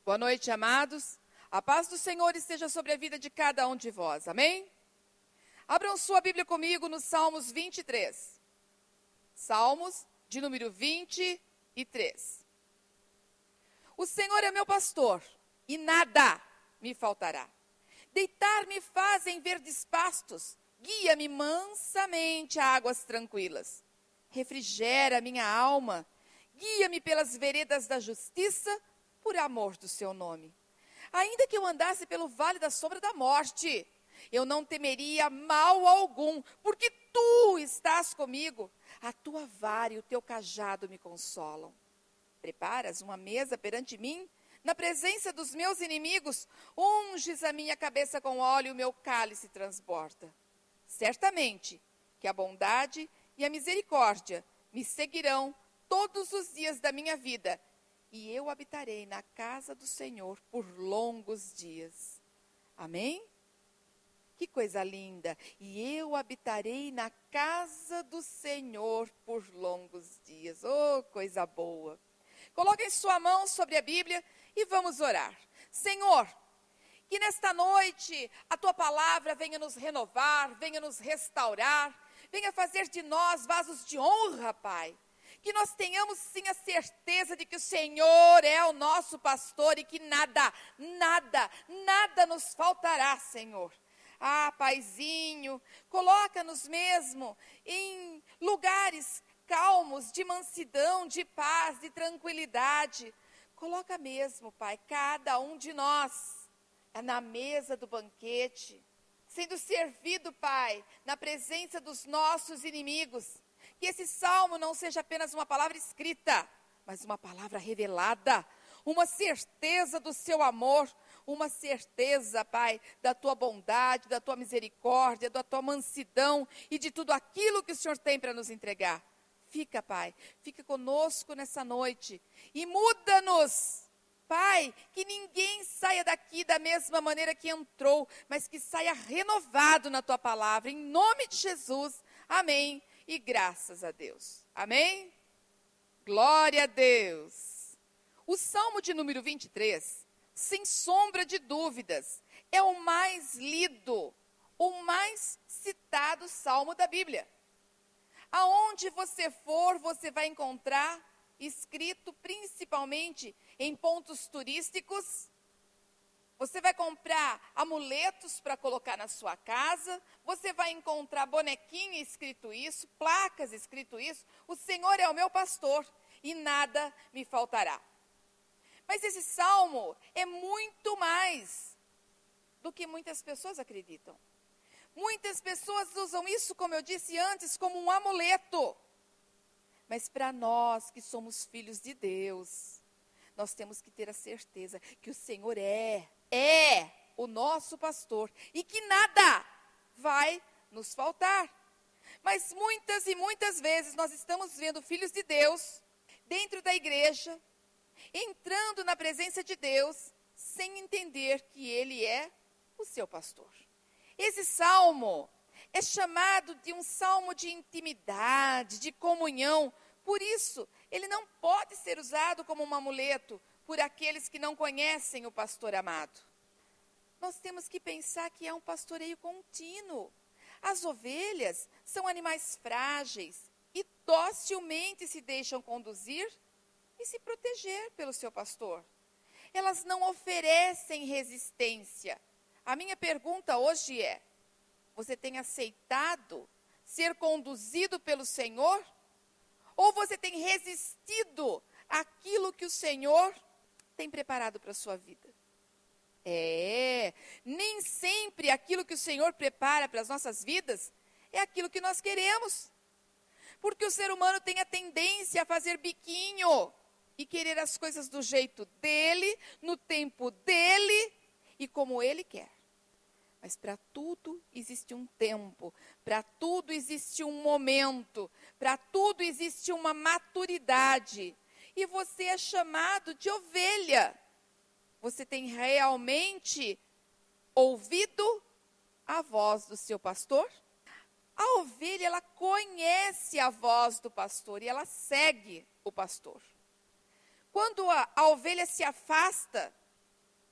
Boa noite, amados. A paz do Senhor esteja sobre a vida de cada um de vós. Amém? Abram sua Bíblia comigo no Salmos 23. Salmos de número 23. O Senhor é meu pastor e nada me faltará. Deitar-me faz em verdes pastos, guia-me mansamente a águas tranquilas. Refrigera minha alma, guia-me pelas veredas da justiça, por amor do seu nome. Ainda que eu andasse pelo vale da sombra da morte, eu não temeria mal algum, porque tu estás comigo. A tua vara e o teu cajado me consolam. Preparas uma mesa perante mim, na presença dos meus inimigos, unges a minha cabeça com óleo e o meu cálice transborda. Certamente que a bondade e a misericórdia me seguirão todos os dias da minha vida, e eu habitarei na casa do Senhor por longos dias. Amém? Que coisa linda! E eu habitarei na casa do Senhor por longos dias. Oh, coisa boa! Coloquem sua mão sobre a Bíblia e vamos orar. Senhor, que nesta noite a tua palavra venha nos renovar, venha nos restaurar, venha fazer de nós vasos de honra, Pai. Que nós tenhamos sim a certeza de que o Senhor é o nosso pastor e que nada nos faltará, Senhor. Ah, Paizinho, coloca-nos mesmo em lugares calmos, de mansidão, de paz, de tranquilidade. Coloca mesmo, Pai, cada um de nós na mesa do banquete, sendo servido, Pai, na presença dos nossos inimigos. Que esse salmo não seja apenas uma palavra escrita, mas uma palavra revelada, uma certeza do seu amor, uma certeza, Pai, da tua bondade, da tua misericórdia, da tua mansidão e de tudo aquilo que o Senhor tem para nos entregar. Fica, Pai, fica conosco nessa noite e muda-nos, Pai, que ninguém saia daqui da mesma maneira que entrou, mas que saia renovado na tua palavra, em nome de Jesus, amém e graças a Deus, amém? Glória a Deus. O Salmo de número 23, sem sombra de dúvidas, é o mais lido, o mais citado salmo da Bíblia. Aonde você for, você vai encontrar escrito principalmente em pontos turísticos. Você vai comprar amuletos para colocar na sua casa, você vai encontrar bonequinho escrito isso, placas escrito isso. O Senhor é o meu pastor e nada me faltará. Mas esse salmo é muito mais do que muitas pessoas acreditam. Muitas pessoas usam isso, como eu disse antes, como um amuleto. Mas para nós que somos filhos de Deus, nós temos que ter a certeza que o Senhor é o nosso pastor e que nada vai nos faltar. Mas muitas e muitas vezes nós estamos vendo filhos de Deus dentro da igreja, entrando na presença de Deus, sem entender que Ele é o seu pastor. Esse salmo é chamado de um salmo de intimidade, de comunhão. Por isso, ele não pode ser usado como um amuleto por aqueles que não conhecem o pastor amado. Nós temos que pensar que é um pastoreio contínuo. As ovelhas são animais frágeis e docilmente se deixam conduzir e se proteger pelo seu pastor. Elas não oferecem resistência. A minha pergunta hoje é: você tem aceitado ser conduzido pelo Senhor? Ou você tem resistido àquilo que o Senhor tem preparado para a sua vida? Nem sempre aquilo que o Senhor prepara para as nossas vidas é aquilo que nós queremos. Porque o ser humano tem a tendência a fazer biquinho e querer as coisas do jeito dele, no tempo dele e como ele quer. Mas para tudo existe um tempo, para tudo existe um momento, para tudo existe uma maturidade. E você é chamado de ovelha. Você tem realmente ouvido a voz do seu pastor? A ovelha, ela conhece a voz do pastor e ela segue o pastor. Quando a ovelha se afasta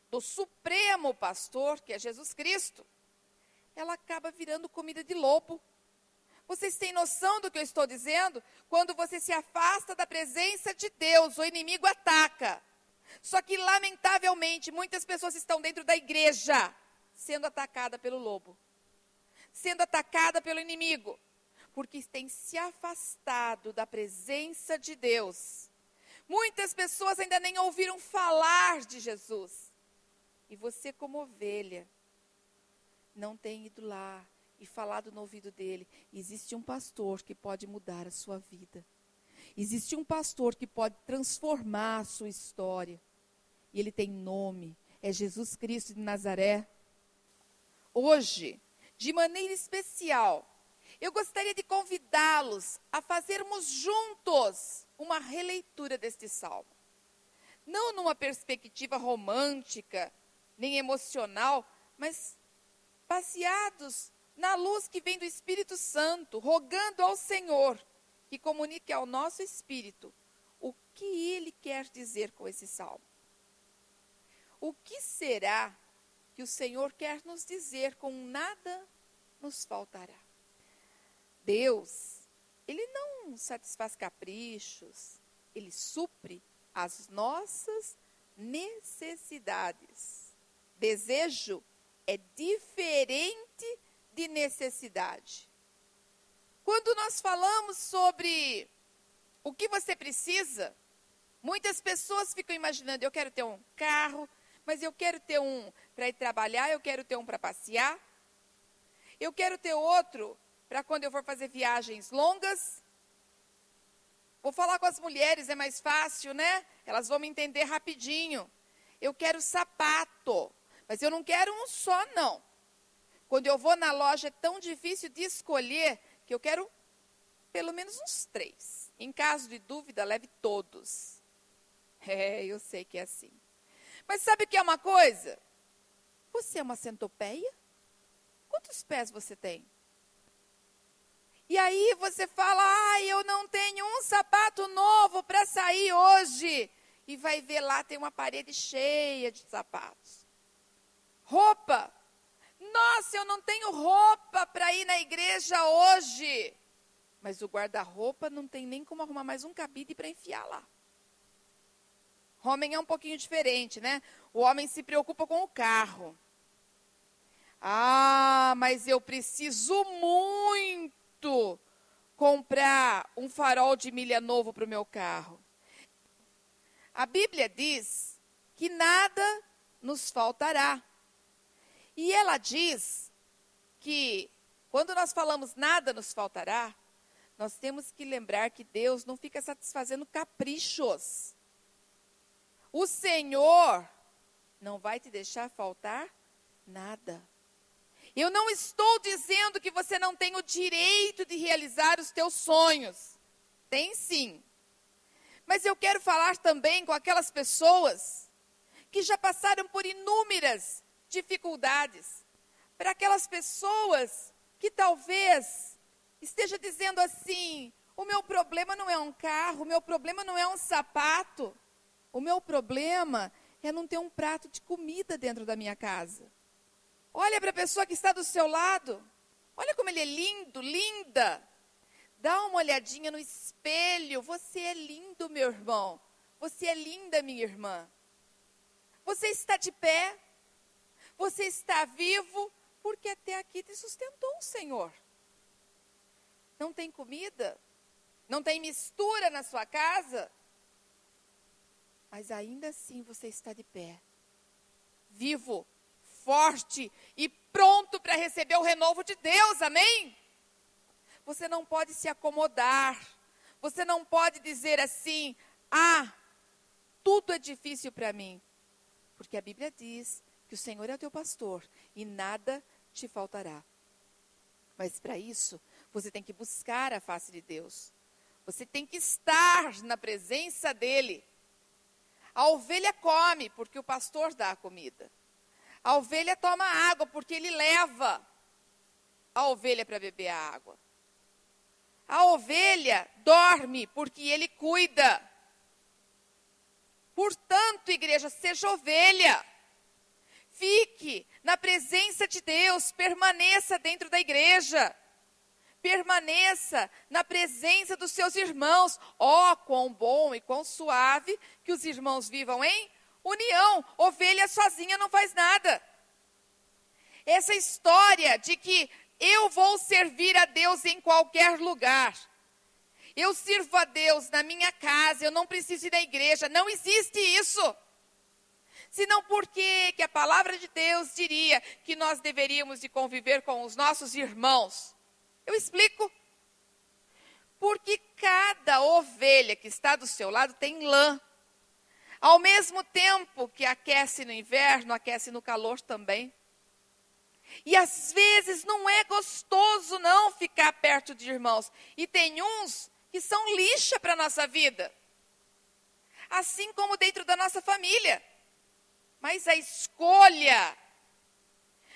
do supremo pastor, que é Jesus Cristo, ela acaba virando comida de lobo. Vocês têm noção do que eu estou dizendo? Quando você se afasta da presença de Deus, o inimigo ataca. Só que, lamentavelmente, muitas pessoas estão dentro da igreja, sendo atacada pelo lobo, sendo atacada pelo inimigo, porque tem se afastado da presença de Deus. Muitas pessoas ainda nem ouviram falar de Jesus. E você, como ovelha, não tem ido lá e falado no ouvido dele. Existe um pastor que pode mudar a sua vida. Existe um pastor que pode transformar a sua história. E ele tem nome, é Jesus Cristo de Nazaré. Hoje, de maneira especial, eu gostaria de convidá-los a fazermos juntos uma releitura deste salmo. Não numa perspectiva romântica, nem emocional, mas baseados na luz que vem do Espírito Santo, rogando ao Senhor que comunique ao nosso espírito o que ele quer dizer com esse salmo. O que será que o Senhor quer nos dizer com nada nos faltará? Deus, ele não satisfaz caprichos, ele supre as nossas necessidades. Desejo é diferente de necessidade. Quando nós falamos sobre o que você precisa, muitas pessoas ficam imaginando, eu quero ter um carro, mas eu quero ter um para ir trabalhar, eu quero ter um para passear, eu quero ter outro para quando eu for fazer viagens longas. Vou falar com as mulheres, é mais fácil, né? Elas vão me entender rapidinho. Eu quero sapato, mas eu não quero um só, não. Quando eu vou na loja é tão difícil de escolher que eu quero pelo menos uns 3. Em caso de dúvida, leve todos. Eu sei que é assim. Mas sabe o que é uma coisa? Você é uma centopeia? Quantos pés você tem? E aí você fala, eu não tenho um sapato novo para sair hoje. E vai ver lá, tem uma parede cheia de sapatos. Roupa. Nossa, eu não tenho roupa para ir na igreja hoje. Mas o guarda-roupa não tem nem como arrumar mais um cabide para enfiar lá. Homem é um pouquinho diferente, né? O homem se preocupa com o carro. Mas eu preciso muito comprar um farol de milha novo para o meu carro. A Bíblia diz que nada nos faltará. E ela diz que quando nós falamos nada nos faltará, nós temos que lembrar que Deus não fica satisfazendo caprichos. O Senhor não vai te deixar faltar nada. Eu não estou dizendo que você não tem o direito de realizar os teus sonhos. Tem sim. Mas eu quero falar também com aquelas pessoas que já passaram por inúmeras dificuldades. Para aquelas pessoas que talvez esteja dizendo assim, o meu problema não é um carro, o meu problema não é um sapato. O meu problema é não ter um prato de comida dentro da minha casa. Olha para a pessoa que está do seu lado. Olha como ele é lindo, linda. Dá uma olhadinha no espelho. Você é lindo, meu irmão. Você é linda, minha irmã. Você está de pé. Você está vivo, porque até aqui te sustentou o Senhor. Não tem comida? Não tem mistura na sua casa? Mas ainda assim você está de pé. Vivo, forte e pronto para receber o renovo de Deus, amém? Você não pode se acomodar. Você não pode dizer assim, tudo é difícil para mim. Porque a Bíblia diz que o Senhor é o teu pastor e nada te faltará. Mas para isso, você tem que buscar a face de Deus. Você tem que estar na presença dEle. A ovelha come porque o pastor dá a comida. A ovelha toma água porque ele leva a ovelha para beber a água. A ovelha dorme porque ele cuida. Portanto, igreja, seja ovelha. Fique na presença de Deus, permaneça dentro da igreja. Permaneça na presença dos seus irmãos. Ó, quão bom e quão suave que os irmãos vivam em união. Ovelha sozinha não faz nada. Essa história de que eu vou servir a Deus em qualquer lugar. Eu sirvo a Deus na minha casa, eu não preciso ir na igreja. Não existe isso. Senão por que a palavra de Deus diria que nós deveríamos de conviver com os nossos irmãos? Eu explico. Porque cada ovelha que está do seu lado tem lã. Ao mesmo tempo que aquece no inverno, aquece no calor também. E às vezes não é gostoso não ficar perto de irmãos. E tem uns que são lixa para a nossa vida. Assim como dentro da nossa família. Mas a escolha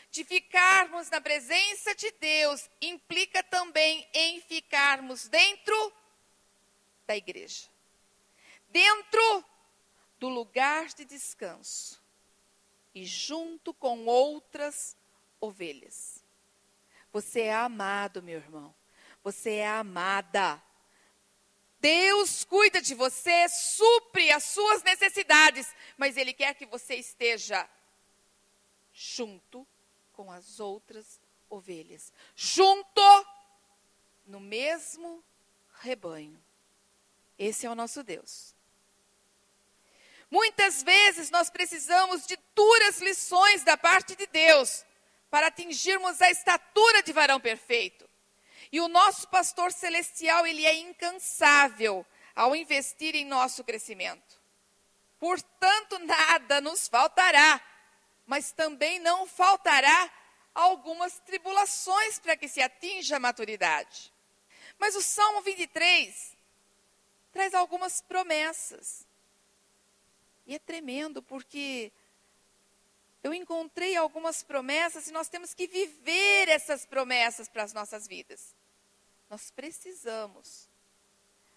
de ficarmos na presença de Deus implica também em ficarmos dentro da igreja. Dentro do lugar de descanso. E junto com outras ovelhas. Você é amado, meu irmão. Você é amada. Deus cuida de você, supre as suas necessidades, mas Ele quer que você esteja junto com as outras ovelhas. Junto no mesmo rebanho. Esse é o nosso Deus. Muitas vezes nós precisamos de duras lições da parte de Deus para atingirmos a estatura de varão perfeito. E o nosso pastor celestial, ele é incansável ao investir em nosso crescimento. Portanto, nada nos faltará, mas também não faltará algumas tribulações para que se atinja a maturidade. Mas o Salmo 23 traz algumas promessas. E é tremendo, porque eu encontrei algumas promessas e nós temos que viver essas promessas para as nossas vidas. Nós precisamos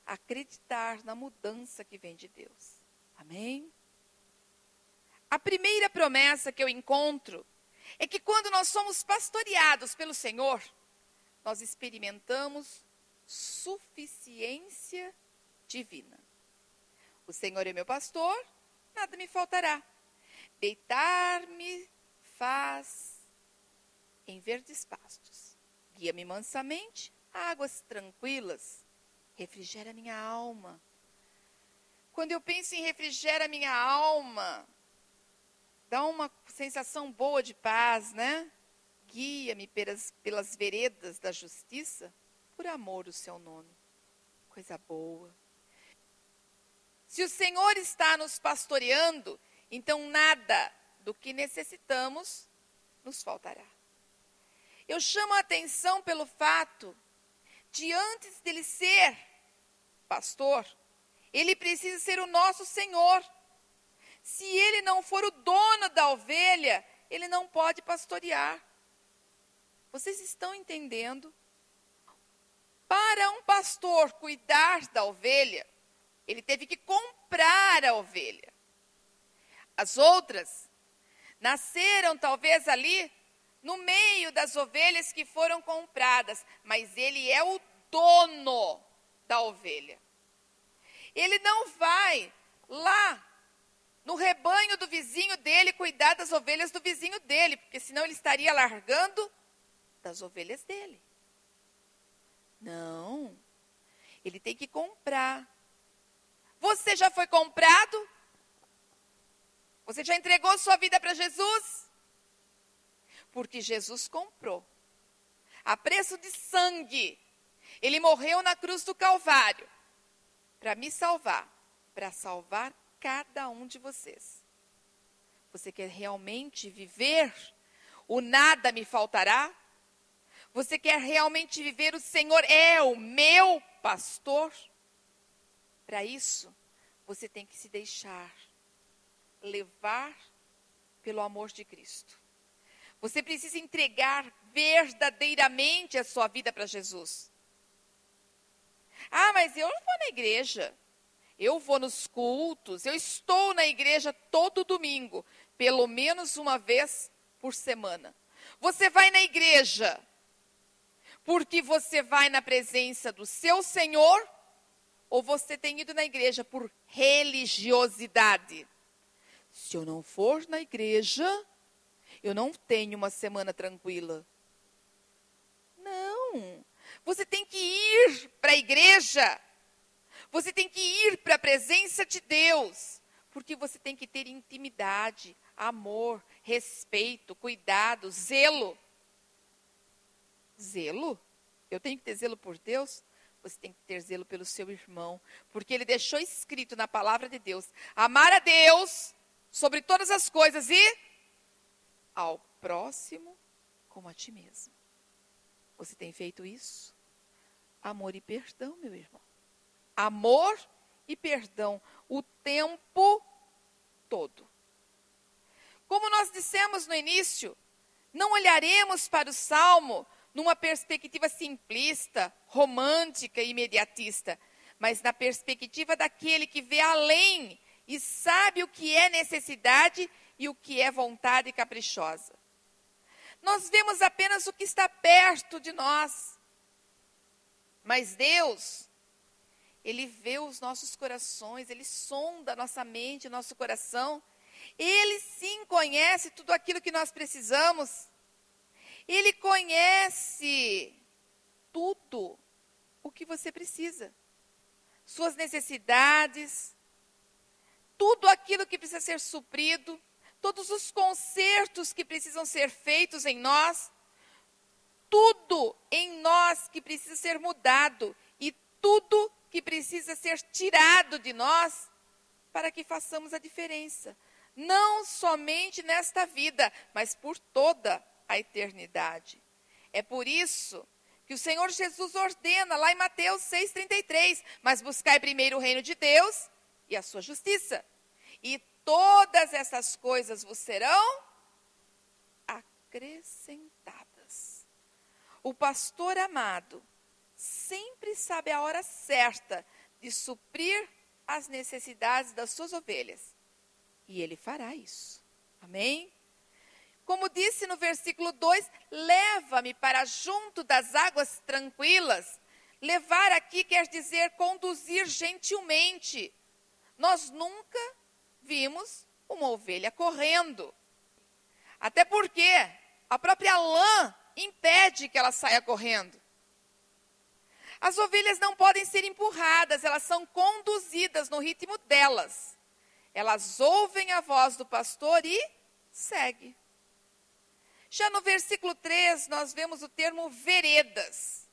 acreditar na mudança que vem de Deus. Amém? A primeira promessa que eu encontro é que quando nós somos pastoreados pelo Senhor, nós experimentamos suficiência divina. O Senhor é meu pastor, nada me faltará. Deitar-me faz em verdes pastos. Guia-me mansamente a águas tranquilas. Refrigera minha alma. Quando eu penso em refrigera minha alma, dá uma sensação boa de paz, né? Guia-me pelas veredas da justiça, por amor do seu nome. Coisa boa. Se o Senhor está nos pastoreando, então nada do que necessitamos nos faltará. Eu chamo a atenção pelo fato de antes dele ser pastor, ele precisa ser o nosso Senhor. Se ele não for o dono da ovelha, ele não pode pastorear. Vocês estão entendendo? Para um pastor cuidar da ovelha, ele teve que comprar a ovelha. As outras nasceram talvez ali no meio das ovelhas que foram compradas, mas ele é o dono da ovelha. Ele não vai lá no rebanho do vizinho dele cuidar das ovelhas do vizinho dele, porque senão ele estaria largando das ovelhas dele. Não, ele tem que comprar. Você já foi comprado? Você já entregou sua vida para Jesus? Porque Jesus comprou. A preço de sangue. Ele morreu na cruz do Calvário. Para me salvar. Para salvar cada um de vocês. Você quer realmente viver o nada me faltará? Você quer realmente viver o Senhor é o meu pastor? Para isso, você tem que se deixar levar pelo amor de Cristo. Você precisa entregar verdadeiramente a sua vida para Jesus. Ah, mas eu não vou na igreja. Eu vou nos cultos. Eu estou na igreja todo domingo. pelo menos uma vez por semana. Você vai na igreja porque você vai na presença do seu Senhor, ou você tem ido na igreja por religiosidade? Se eu não for na igreja, eu não tenho uma semana tranquila. Não. Você tem que ir para a igreja. Você tem que ir para a presença de Deus. Porque você tem que ter intimidade, amor, respeito, cuidado, zelo. Zelo? Eu tenho que ter zelo por Deus? Você tem que ter zelo pelo seu irmão. Porque ele deixou escrito na palavra de Deus: amar a Deus sobre todas as coisas e ao próximo como a ti mesmo. Você tem feito isso? Amor e perdão, meu irmão. Amor e perdão o tempo todo. Como nós dissemos no início, não olharemos para o Salmo numa perspectiva simplista, romântica e imediatista, mas na perspectiva daquele que vê além e sabe o que é necessidade e o que é vontade caprichosa. Nós vemos apenas o que está perto de nós, mas Deus, Ele vê os nossos corações, Ele sonda a nossa mente, o nosso coração. Ele sim conhece tudo aquilo que nós precisamos. Ele conhece tudo o que você precisa. Suas necessidades, tudo aquilo que precisa ser suprido, todos os consertos que precisam ser feitos em nós, tudo em nós que precisa ser mudado e tudo que precisa ser tirado de nós para que façamos a diferença. Não somente nesta vida, mas por toda a eternidade. É por isso que o Senhor Jesus ordena lá em Mateus 6,33, mas buscai primeiro o reino de Deus e a sua justiça, e todas essas coisas vos serão acrescentadas. O pastor amado sempre sabe a hora certa de suprir as necessidades das suas ovelhas. E ele fará isso. Amém? Como disse no versículo 2, leva-me para junto das águas tranquilas. Levar aqui quer dizer conduzir gentilmente. Nós nunca vimos uma ovelha correndo. Até porque a própria lã impede que ela saia correndo. As ovelhas não podem ser empurradas, elas são conduzidas no ritmo delas. Elas ouvem a voz do pastor e seguem. Já no versículo 3, nós vemos o termo veredas.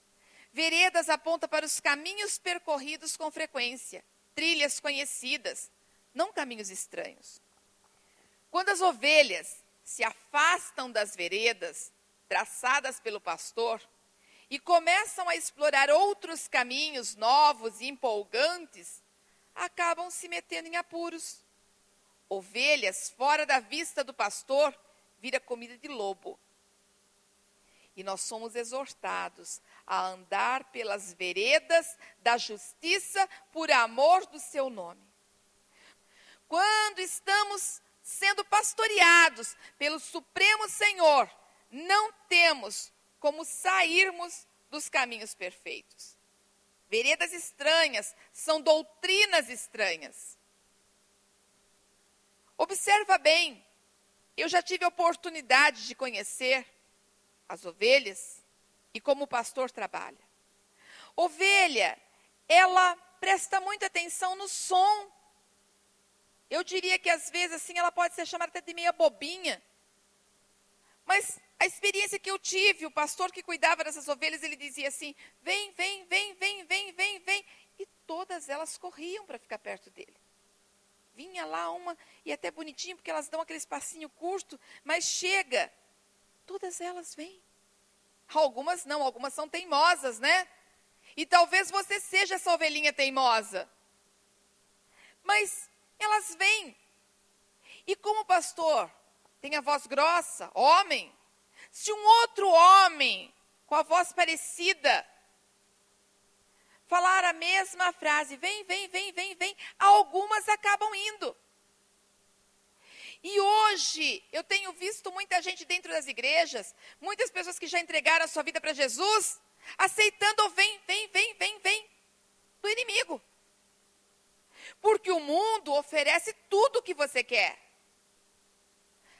Veredas aponta para os caminhos percorridos com frequência, trilhas conhecidas, não caminhos estranhos. Quando as ovelhas se afastam das veredas traçadas pelo pastor e começam a explorar outros caminhos novos e empolgantes, acabam se metendo em apuros. Ovelhas fora da vista do pastor vira comida de lobo. E nós somos exortados a andar pelas veredas da justiça por amor do seu nome. Quando estamos sendo pastoreados pelo Supremo Senhor, não temos como sairmos dos caminhos perfeitos. Veredas estranhas são doutrinas estranhas. Observa bem, eu já tive a oportunidade de conhecer as ovelhas e como o pastor trabalha. Ovelha, ela presta muita atenção no som. Eu diria que às vezes assim ela pode ser chamada até de meia bobinha. Mas a experiência que eu tive, o pastor que cuidava dessas ovelhas, ele dizia assim: vem, vem, vem, vem, vem, vem, vem. E todas elas corriam para ficar perto dele. Vinha lá uma, e até bonitinho, porque elas dão aquele espacinho curto, mas chega. Todas elas vêm. Algumas não, algumas são teimosas, né? E talvez você seja essa ovelhinha teimosa. Mas elas vêm. E como o pastor tem a voz grossa, homem, se um outro homem com a voz parecida falar a mesma frase, vem, vem, vem, vem, vem, algumas acabam indo. E hoje, eu tenho visto muita gente dentro das igrejas, muitas pessoas que já entregaram a sua vida para Jesus, aceitando o vem do inimigo. Porque o mundo oferece tudo o que você quer.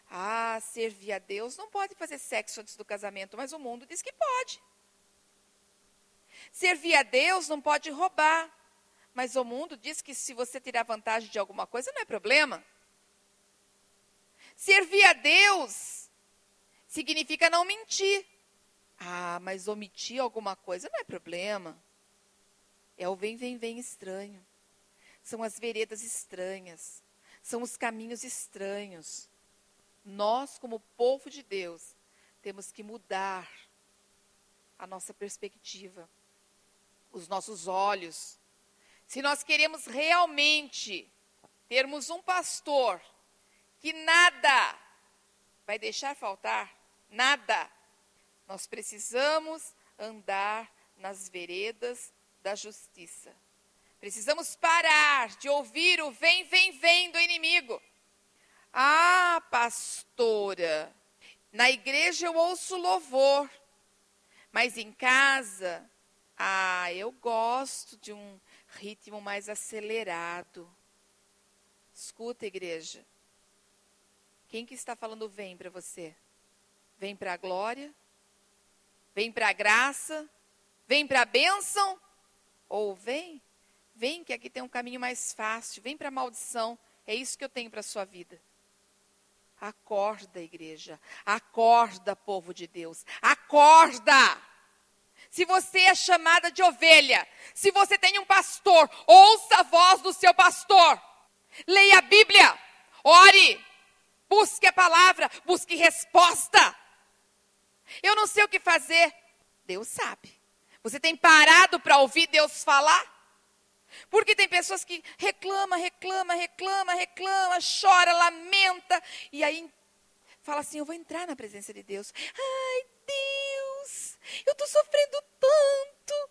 Ah, servir a Deus não pode fazer sexo antes do casamento, mas o mundo diz que pode. Servir a Deus não pode roubar, mas o mundo diz que se você tirar vantagem de alguma coisa, não é problema. Servir a Deus significa não mentir. Ah, mas omitir alguma coisa não é problema. É o vem estranho. São as veredas estranhas. São os caminhos estranhos. Nós, como povo de Deus, temos que mudar a nossa perspectiva, os nossos olhos. Se nós queremos realmente termos um pastor que nada vai deixar faltar, nada, nós precisamos andar nas veredas da justiça. Precisamos parar de ouvir o vem do inimigo. Ah, pastora, na igreja eu ouço louvor, mas em casa, eu gosto de um ritmo mais acelerado. Escuta, igreja. Quem que está falando vem para você? Vem para a glória? Vem para a graça? Vem para a bênção? Ou vem que aqui tem um caminho mais fácil, vem para a maldição. É isso que eu tenho para a sua vida. Acorda, igreja. Acorda, povo de Deus. Acorda! Se você é chamada de ovelha, se você tem um pastor, ouça a voz do seu pastor. Leia a Bíblia. Ore. Busque a palavra. Busque resposta. Eu não sei o que fazer. Deus sabe. Você tem parado para ouvir Deus falar? Porque tem pessoas que reclama, chora, lamenta, e aí fala assim, eu vou entrar na presença de Deus. Ai, Deus, eu estou sofrendo tanto.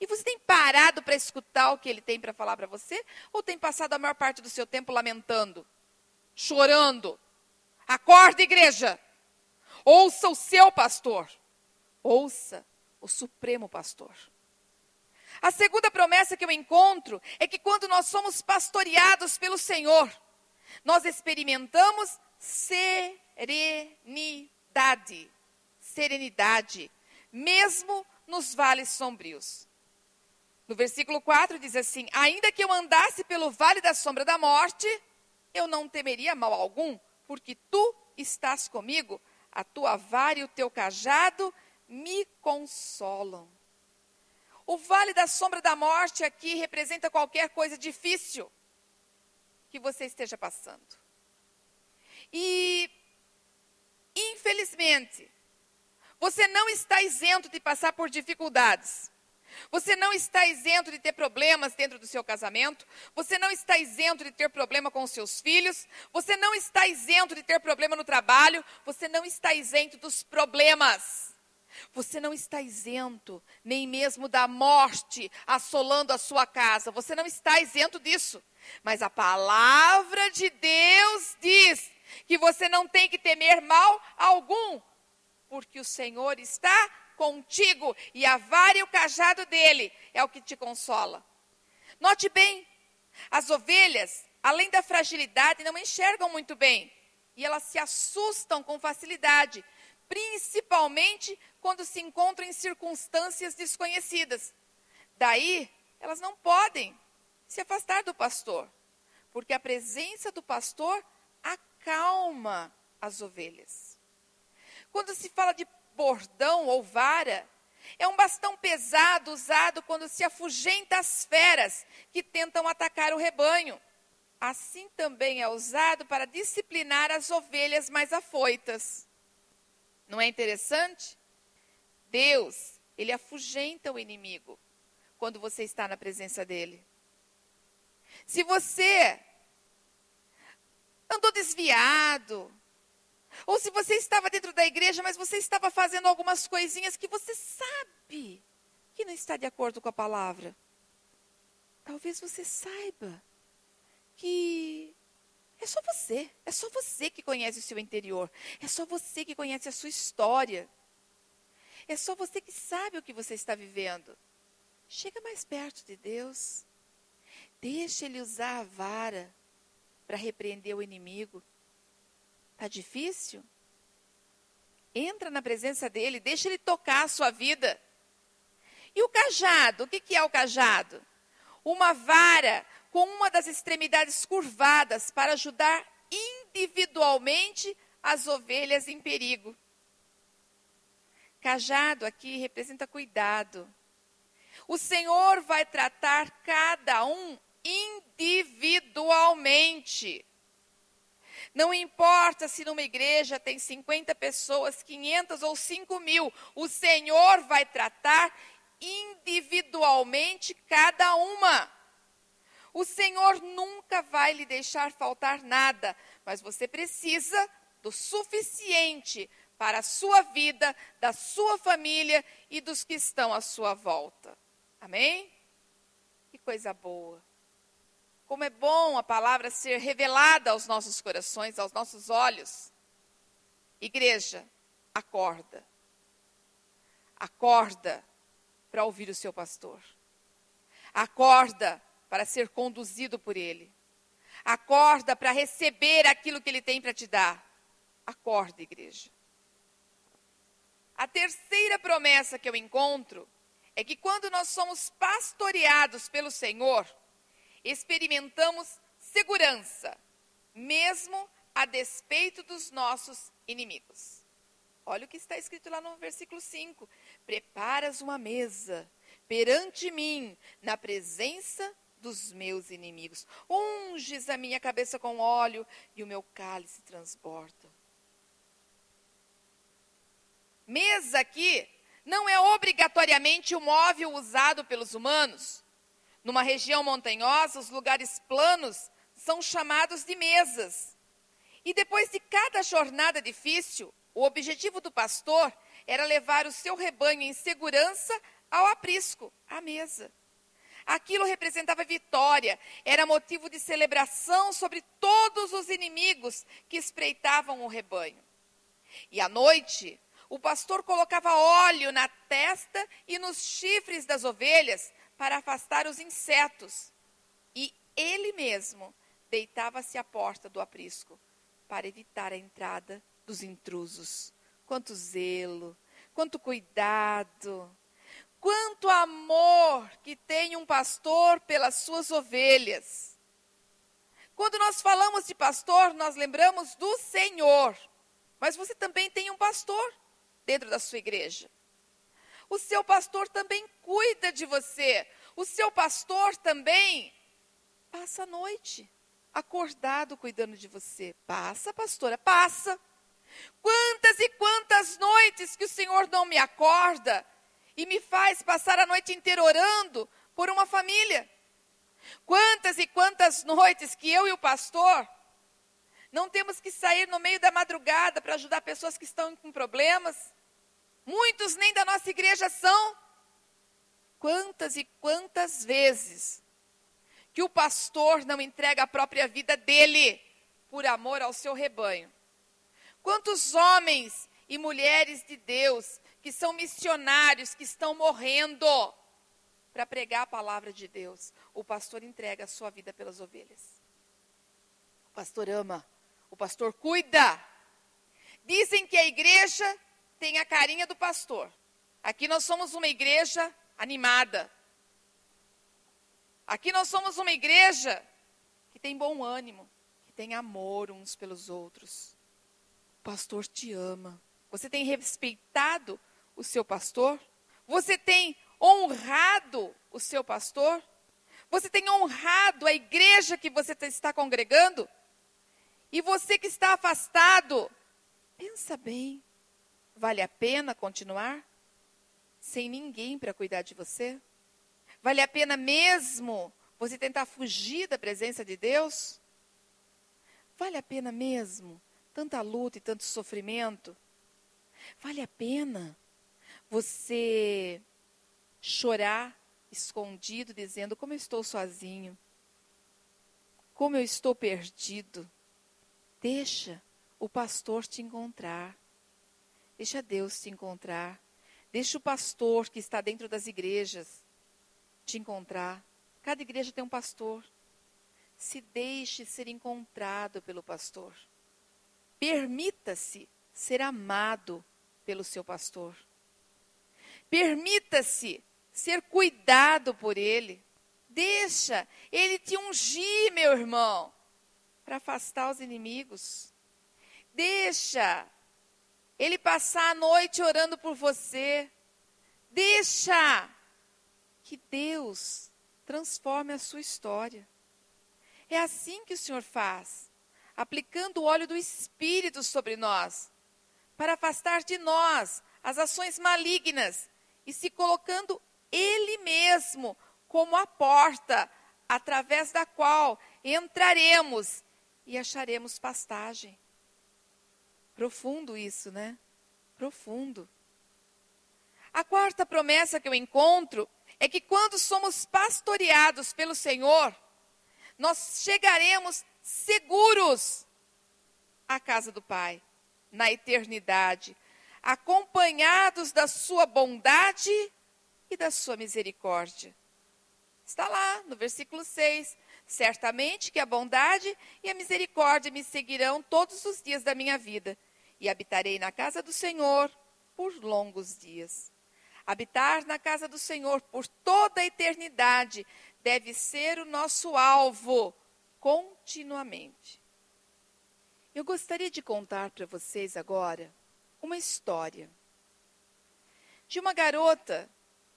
E você tem parado para escutar o que Ele tem para falar para você? Ou tem passado a maior parte do seu tempo lamentando, chorando? Acorda, igreja. Ouça o seu pastor. Ouça o supremo pastor. A segunda promessa que eu encontro é que quando nós somos pastoreados pelo Senhor, nós experimentamos serenidade, mesmo nos vales sombrios. No versículo 4 diz assim, ainda que eu andasse pelo vale da sombra da morte, eu não temeria mal algum, porque tu estás comigo, a tua vara e o teu cajado me consolam. O vale da sombra da morte aqui representa qualquer coisa difícil que você esteja passando. E, infelizmente, você não está isento de passar por dificuldades. Você não está isento de ter problemas dentro do seu casamento. Você não está isento de ter problema com os seus filhos. Você não está isento de ter problema no trabalho. Você não está isento dos problemas. Você não está isento nem mesmo da morte assolando a sua casa. Você não está isento disso. Mas a palavra de Deus diz que você não tem que temer mal algum, porque o Senhor está contigo e a vara e o cajado dele é o que te consola. Note bem, as ovelhas, além da fragilidade, não enxergam muito bem e elas se assustam com facilidade, principalmente quando se encontram em circunstâncias desconhecidas. Daí, elas não podem se afastar do pastor, porque a presença do pastor acalma as ovelhas. Quando se fala de bordão ou vara, é um bastão pesado usado quando se afugenta as feras que tentam atacar o rebanho. Assim também é usado para disciplinar as ovelhas mais afoitas. Não é interessante? Deus, Ele afugenta o inimigo quando você está na presença dEle. Se você andou desviado, ou se você estava dentro da igreja, mas você estava fazendo algumas coisinhas que você sabe que não está de acordo com a palavra. Talvez você saiba que É só você que conhece o seu interior, é só você que conhece a sua história, é só você que sabe o que você está vivendo. Chega mais perto de Deus, deixa Ele usar a vara para repreender o inimigo. Está difícil? Entra na presença dEle, deixa Ele tocar a sua vida. E o cajado, o que é o cajado? Uma vara com uma das extremidades curvadas para ajudar individualmente as ovelhas em perigo. Cajado aqui representa cuidado. O Senhor vai tratar cada um individualmente. Não importa se numa igreja tem 50 pessoas, 500 ou 5.000, o Senhor vai tratar individualmente cada uma. O Senhor nunca vai lhe deixar faltar nada, mas você precisa do suficiente para a sua vida, da sua família e dos que estão à sua volta. Amém? Que coisa boa. Como é bom a palavra ser revelada aos nossos corações, aos nossos olhos. Igreja, acorda. Acorda para ouvir o seu pastor. Acorda para ser conduzido por ele. Acorda para receber aquilo que ele tem para te dar. Acorda, igreja. A terceira promessa que eu encontro é que quando nós somos pastoreados pelo Senhor, experimentamos segurança, mesmo a despeito dos nossos inimigos. Olha o que está escrito lá no versículo 5. Preparas uma mesa perante mim, na presença dos meus inimigos. Unges a minha cabeça com óleo e o meu cálice transborda. Mesa aqui não é obrigatoriamente o móvel usado pelos humanos. Numa região montanhosa, os lugares planos são chamados de mesas. E depois de cada jornada difícil, o objetivo do pastor era levar o seu rebanho em segurança ao aprisco, à mesa. Aquilo representava vitória, era motivo de celebração sobre todos os inimigos que espreitavam o rebanho. E à noite, o pastor colocava óleo na testa e nos chifres das ovelhas para afastar os insetos. E ele mesmo deitava-se à porta do aprisco para evitar a entrada dos intrusos. Quanto zelo, quanto cuidado, quanto amor que tem um pastor pelas suas ovelhas. Quando nós falamos de pastor, nós lembramos do Senhor. Mas você também tem um pastor dentro da sua igreja. O seu pastor também cuida de você. O seu pastor também passa a noite acordado cuidando de você. Passa, pastora, passa. Quantas e quantas noites que o Senhor não me acorda e me faz passar a noite inteira orando por uma família. Quantas e quantas noites que eu e o pastor não temos que sair no meio da madrugada para ajudar pessoas que estão com problemas. Muitos nem da nossa igreja são. Quantas e quantas vezes que o pastor não entrega a própria vida dele por amor ao seu rebanho. Quantos homens e mulheres de Deus que são missionários, que estão morrendo para pregar a palavra de Deus. O pastor entrega a sua vida pelas ovelhas. O pastor ama, o pastor cuida. Dizem que a igreja tem a carinha do pastor. Aqui nós somos uma igreja animada. Aqui nós somos uma igreja que tem bom ânimo, que tem amor uns pelos outros. O pastor te ama. Você tem respeitado o seu pastor? Você tem honrado o seu pastor? Você tem honrado a igreja que você está congregando? E você que está afastado, pensa bem. Vale a pena continuar sem ninguém para cuidar de você? Vale a pena mesmo você tentar fugir da presença de Deus? Vale a pena mesmo tanta luta e tanto sofrimento? Vale a pena você chorar escondido, dizendo como eu estou sozinho, como eu estou perdido? Deixa o pastor te encontrar. Deixa Deus te encontrar. Deixa o pastor que está dentro das igrejas te encontrar. Cada igreja tem um pastor. Se deixe ser encontrado pelo pastor. Permita-se ser amado pelo seu pastor. Permita-se ser cuidado por ele. Deixa ele te ungir, meu irmão, para afastar os inimigos. Deixa ele passar a noite orando por você. Deixa que Deus transforme a sua história. É assim que o Senhor faz, aplicando o óleo do Espírito sobre nós, para afastar de nós as ações malignas e se colocando Ele mesmo como a porta através da qual entraremos e acharemos pastagem. Profundo isso, né? Profundo. A quarta promessa que eu encontro é que quando somos pastoreados pelo Senhor, nós chegaremos seguros à casa do Pai, na eternidade, acompanhados da sua bondade e da sua misericórdia. Está lá no versículo 6. Certamente que a bondade e a misericórdia me seguirão todos os dias da minha vida, e habitarei na casa do Senhor por longos dias. Habitar na casa do Senhor por toda a eternidade deve ser o nosso alvo continuamente. Eu gostaria de contar para vocês agora uma história de uma garota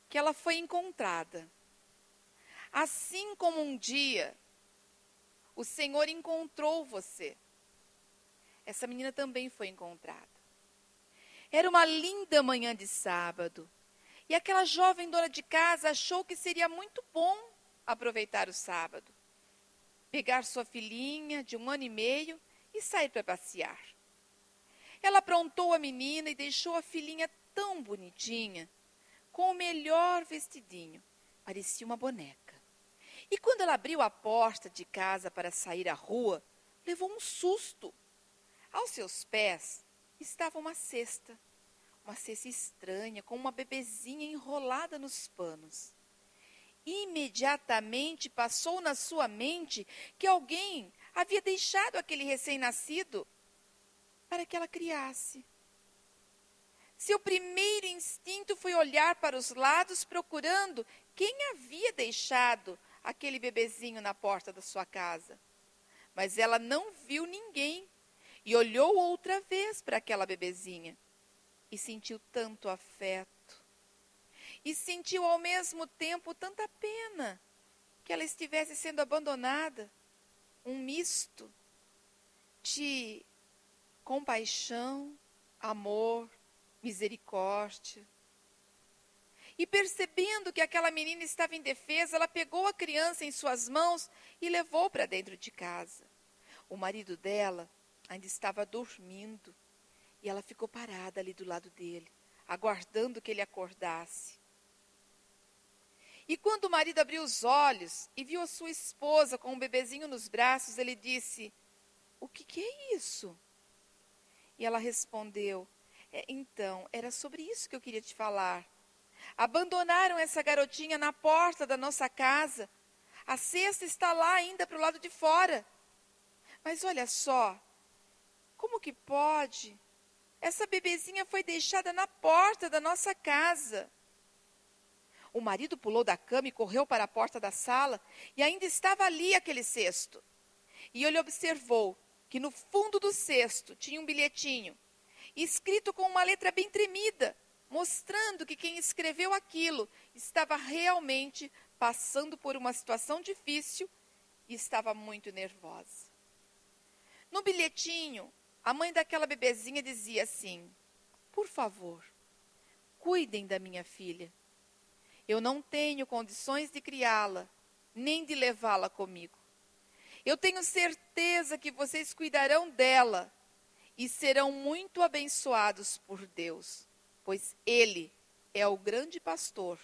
que ela foi encontrada. Assim como um dia o Senhor encontrou você, essa menina também foi encontrada. Era uma linda manhã de sábado, e aquela jovem dona de casa achou que seria muito bom aproveitar o sábado, pegar sua filhinha de 1 ano e meio e sair para passear. Ela aprontou a menina e deixou a filhinha tão bonitinha, com o melhor vestidinho, parecia uma boneca. E quando ela abriu a porta de casa para sair à rua, levou um susto. Aos seus pés estava uma cesta estranha, com uma bebezinha enrolada nos panos. Imediatamente passou na sua mente que alguém havia deixado aquele recém-nascido para que ela criasse. Seu primeiro instinto foi olhar para os lados, procurando quem havia deixado aquele bebezinho na porta da sua casa. Mas ela não viu ninguém e olhou outra vez para aquela bebezinha e sentiu tanto afeto. E sentiu ao mesmo tempo tanta pena que ela estivesse sendo abandonada. Um misto de compaixão, amor, misericórdia. E percebendo que aquela menina estava indefesa, ela pegou a criança em suas mãos e levou para dentro de casa. O marido dela ainda estava dormindo e ela ficou parada ali do lado dele, aguardando que ele acordasse. E quando o marido abriu os olhos e viu a sua esposa com um bebezinho nos braços, ele disse: "O que é isso?" E ela respondeu: "Então, era sobre isso que eu queria te falar. Abandonaram essa garotinha na porta da nossa casa. A cesta está lá ainda para o lado de fora. Mas olha só, como que pode? Essa bebezinha foi deixada na porta da nossa casa." O marido pulou da cama e correu para a porta da sala, e ainda estava ali aquele cesto. E ele observou que no fundo do cesto tinha um bilhetinho, escrito com uma letra bem tremida, mostrando que quem escreveu aquilo estava realmente passando por uma situação difícil e estava muito nervosa. No bilhetinho, a mãe daquela bebezinha dizia assim: "Por favor, cuidem da minha filha. Eu não tenho condições de criá-la, nem de levá-la comigo. Eu tenho certeza que vocês cuidarão dela e serão muito abençoados por Deus, pois Ele é o grande pastor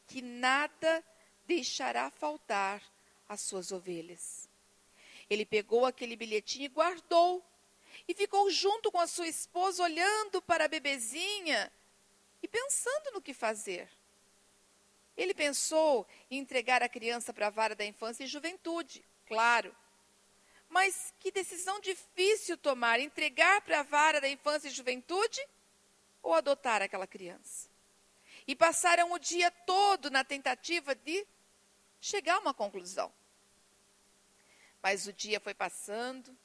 que nada deixará faltar às suas ovelhas." Ele pegou aquele bilhetinho e guardou e ficou junto com a sua esposa, olhando para a bebezinha e pensando no que fazer. Ele pensou em entregar a criança para a vara da infância e juventude, claro. Mas que decisão difícil tomar, entregar para a vara da infância e juventude ou adotar aquela criança? E passaram o dia todo na tentativa de chegar a uma conclusão. Mas o dia foi passando,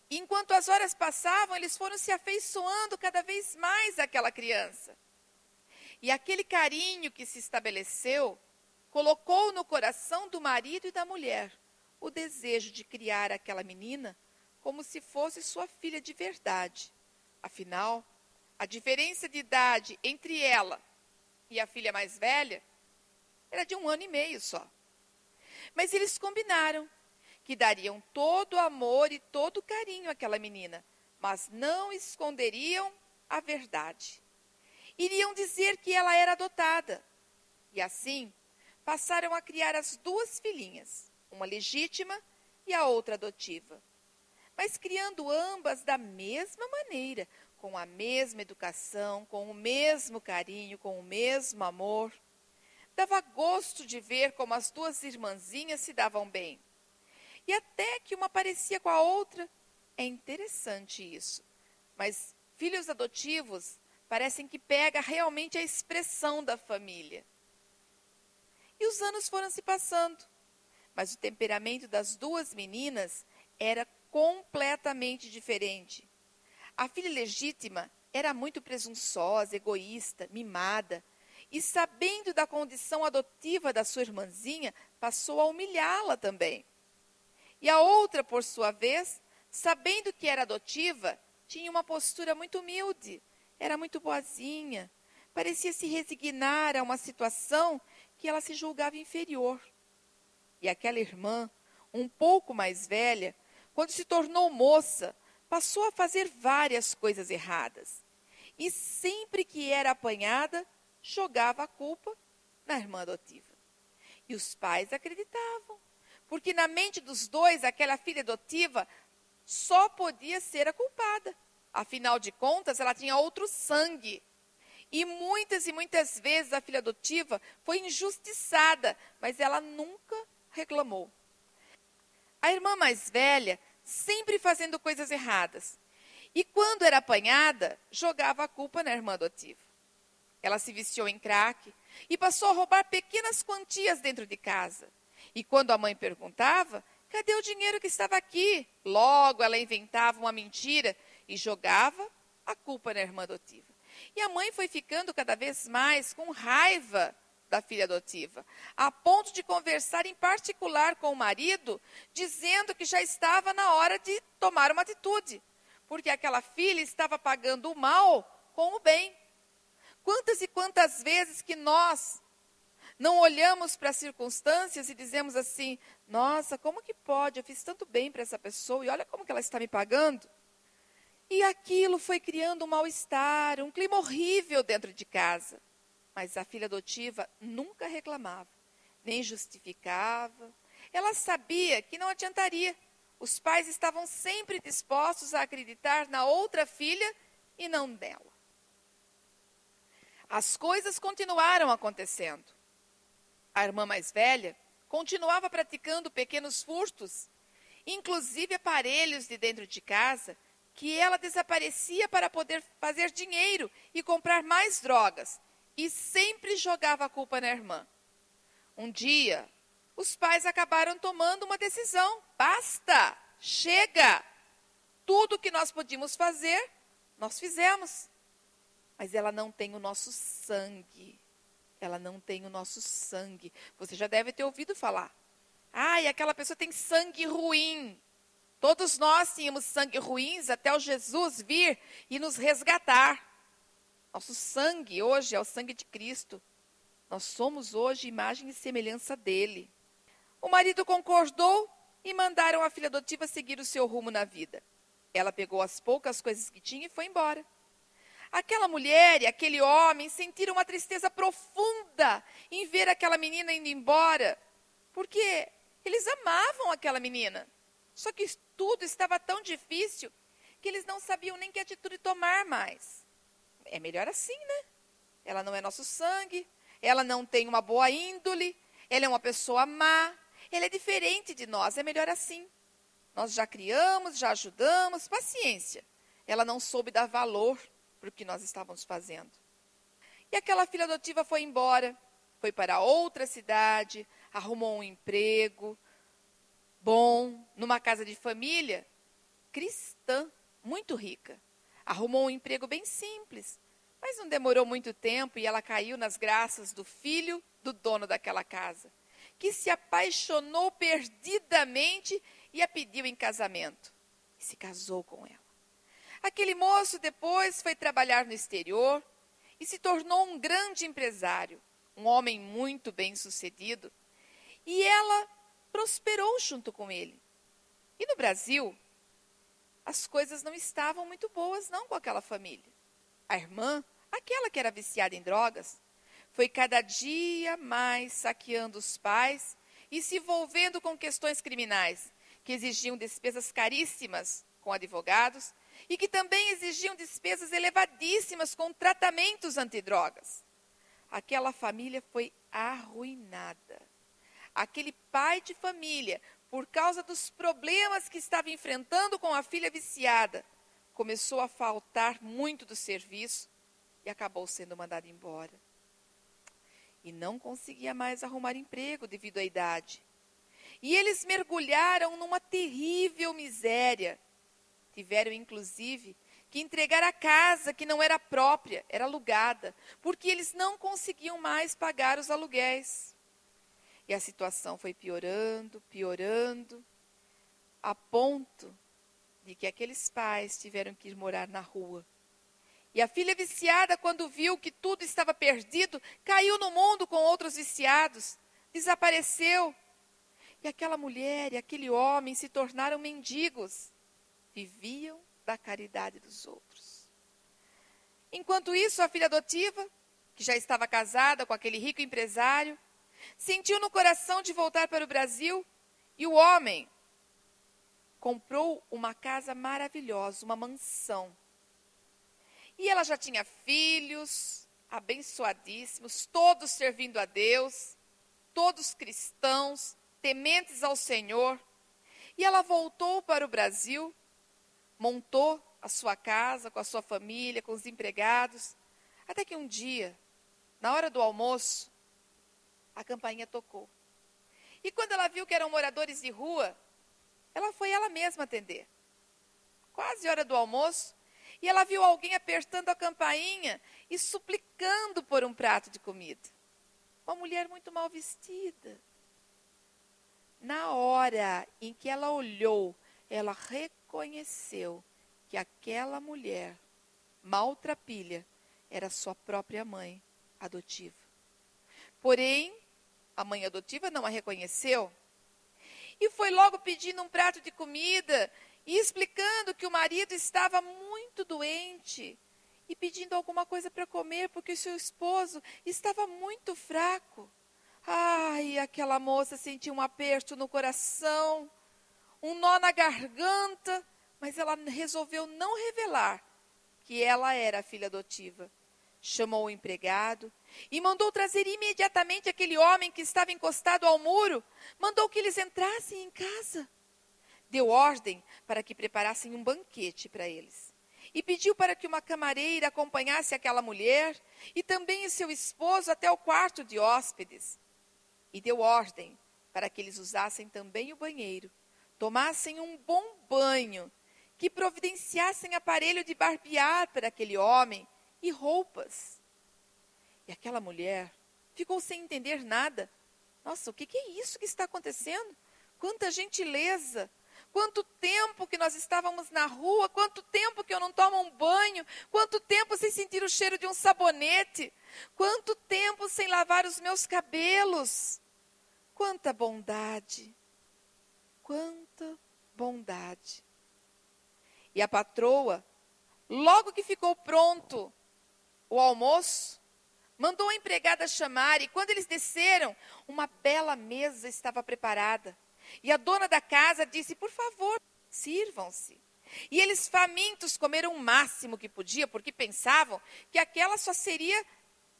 e enquanto as horas passavam, eles foram se afeiçoando cada vez mais àquela criança. E aquele carinho que se estabeleceu colocou no coração do marido e da mulher o desejo de criar aquela menina como se fosse sua filha de verdade. Afinal, a diferença de idade entre ela e a filha mais velha era de 1 ano e meio só. Mas eles combinaram que dariam todo o amor e todo o carinho àquela menina, mas não esconderiam a verdade. Iriam dizer que ela era adotada. E assim, passaram a criar as 2 filhinhas, uma legítima e a outra adotiva. Mas criando ambas da mesma maneira, com a mesma educação, com o mesmo carinho, com o mesmo amor. Dava gosto de ver como as 2 irmãzinhas se davam bem. E até que uma parecia com a outra. É interessante isso. Mas filhos adotivos parecem que pega realmente a expressão da família. E os anos foram se passando. Mas o temperamento das 2 meninas era completamente diferente. A filha legítima era muito presunçosa, egoísta, mimada. E sabendo da condição adotiva da sua irmãzinha, passou a humilhá-la também. E a outra, por sua vez, sabendo que era adotiva, tinha uma postura muito humilde, era muito boazinha, parecia se resignar a uma situação que ela se julgava inferior. E aquela irmã, um pouco mais velha, quando se tornou moça, passou a fazer várias coisas erradas. E sempre que era apanhada, jogava a culpa na irmã adotiva. E os pais acreditavam, porque na mente dos 2, aquela filha adotiva só podia ser a culpada. Afinal de contas, ela tinha outro sangue. E muitas vezes a filha adotiva foi injustiçada, mas ela nunca reclamou. A irmã mais velha, sempre fazendo coisas erradas. E quando era apanhada, jogava a culpa na irmã adotiva. Ela se viciou em crack e passou a roubar pequenas quantias dentro de casa. E quando a mãe perguntava, cadê o dinheiro que estava aqui? Logo ela inventava uma mentira e jogava a culpa na irmã adotiva. E a mãe foi ficando cada vez mais com raiva da filha adotiva, a ponto de conversar em particular com o marido, dizendo que já estava na hora de tomar uma atitude, porque aquela filha estava pagando o mal com o bem. Quantas e quantas vezes que nós não olhamos para as circunstâncias e dizemos assim, nossa, como que pode? Eu fiz tanto bem para essa pessoa e olha como que ela está me pagando. E aquilo foi criando um mal-estar, um clima horrível dentro de casa. Mas a filha adotiva nunca reclamava, nem justificava. Ela sabia que não adiantaria. Os pais estavam sempre dispostos a acreditar na outra filha e não nela. As coisas continuaram acontecendo. A irmã mais velha continuava praticando pequenos furtos, inclusive aparelhos de dentro de casa, que ela desaparecia para poder fazer dinheiro e comprar mais drogas, e sempre jogava a culpa na irmã. Um dia, os pais acabaram tomando uma decisão. Basta! Chega! Tudo que nós podíamos fazer, nós fizemos. Mas ela não tem o nosso sangue. Ela não tem o nosso sangue. Você já deve ter ouvido falar. E aquela pessoa tem sangue ruim. Todos nós tínhamos sangue ruins até o Jesus vir e nos resgatar. Nosso sangue hoje é o sangue de Cristo. Nós somos hoje imagem e semelhança dele. O marido concordou e mandaram a filha adotiva seguir o seu rumo na vida. Ela pegou as poucas coisas que tinha e foi embora. Aquela mulher e aquele homem sentiram uma tristeza profunda em ver aquela menina indo embora, porque eles amavam aquela menina. Só que tudo estava tão difícil porque eles não sabiam nem que atitude tomar mais. É melhor assim, né? Ela não é nosso sangue, ela não tem uma boa índole, ela é uma pessoa má, ela é diferente de nós, é melhor assim. Nós já criamos, já ajudamos, paciência. Ela não soube dar valor para o que nós estávamos fazendo. E aquela filha adotiva foi embora, foi para outra cidade, arrumou um emprego bom, numa casa de família cristã, muito rica. Arrumou um emprego bem simples, mas não demorou muito tempo e ela caiu nas graças do filho do dono daquela casa, que se apaixonou perdidamente e a pediu em casamento. E se casou com ela. Aquele moço depois foi trabalhar no exterior e se tornou um grande empresário, um homem muito bem-sucedido. E ela prosperou junto com ele. E no Brasil, as coisas não estavam muito boas não com aquela família. A irmã, aquela que era viciada em drogas, foi cada dia mais saqueando os pais e se envolvendo com questões criminais, que exigiam despesas caríssimas com advogados e que também exigiam despesas elevadíssimas com tratamentos antidrogas. Aquela família foi arruinada. Aquele pai de família, por causa dos problemas que estava enfrentando com a filha viciada, começou a faltar muito do serviço e acabou sendo mandado embora. E não conseguia mais arrumar emprego devido à idade. E eles mergulharam numa terrível miséria. Tiveram, inclusive, que entregar a casa que não era própria, era alugada, porque eles não conseguiam mais pagar os aluguéis. E a situação foi piorando, piorando, a ponto de que aqueles pais tiveram que ir morar na rua. E a filha viciada, quando viu que tudo estava perdido, caiu no mundo com outros viciados, desapareceu. E aquela mulher e aquele homem se tornaram mendigos, viviam da caridade dos outros. Enquanto isso, a filha adotiva, que já estava casada com aquele rico empresário, sentiu no coração de voltar para o Brasil e o homem comprou uma casa maravilhosa, uma mansão. E ela já tinha filhos abençoadíssimos, todos servindo a Deus, todos cristãos, tementes ao Senhor. E ela voltou para o Brasil, montou a sua casa com a sua família, com os empregados, até que um dia, na hora do almoço, a campainha tocou. E quando ela viu que eram moradores de rua, ela foi ela mesma atender. Quase hora do almoço, e ela viu alguém apertando a campainha e suplicando por um prato de comida. Uma mulher muito mal vestida. Na hora em que ela olhou, ela reconheceu que aquela mulher maltrapilha era sua própria mãe adotiva. Porém, a mãe adotiva não a reconheceu e foi logo pedindo um prato de comida e explicando que o marido estava muito doente e pedindo alguma coisa para comer porque o seu esposo estava muito fraco. Ai, aquela moça sentiu um aperto no coração, um nó na garganta, mas ela resolveu não revelar que ela era a filha adotiva. Chamou o empregado e mandou trazer imediatamente aquele homem que estava encostado ao muro, mandou que eles entrassem em casa. Deu ordem para que preparassem um banquete para eles. E pediu para que uma camareira acompanhasse aquela mulher e também o seu esposo até o quarto de hóspedes. E deu ordem para que eles usassem também o banheiro, tomassem um bom banho, que providenciassem aparelho de barbear para aquele homem e roupas. E aquela mulher ficou sem entender nada. Nossa, o que é isso que está acontecendo? Quanta gentileza! Quanto tempo que nós estávamos na rua, quanto tempo que eu não tomo um banho, quanto tempo sem sentir o cheiro de um sabonete, quanto tempo sem lavar os meus cabelos. Quanta bondade, quanta bondade. E a patroa, logo que ficou pronto o almoço, mandou a empregada chamar e quando eles desceram, uma bela mesa estava preparada. E a dona da casa disse, por favor, sirvam-se. E eles, famintos, comeram o máximo que podia, porque pensavam que aquela só seria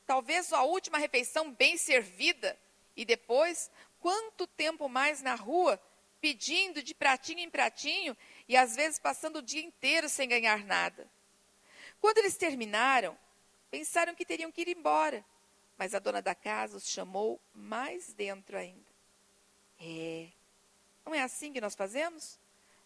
talvez a última refeição bem servida. E depois, quanto tempo mais na rua, pedindo de pratinho em pratinho e às vezes passando o dia inteiro sem ganhar nada. Quando eles terminaram, pensaram que teriam que ir embora, mas a dona da casa os chamou mais dentro ainda. Não é assim que nós fazemos?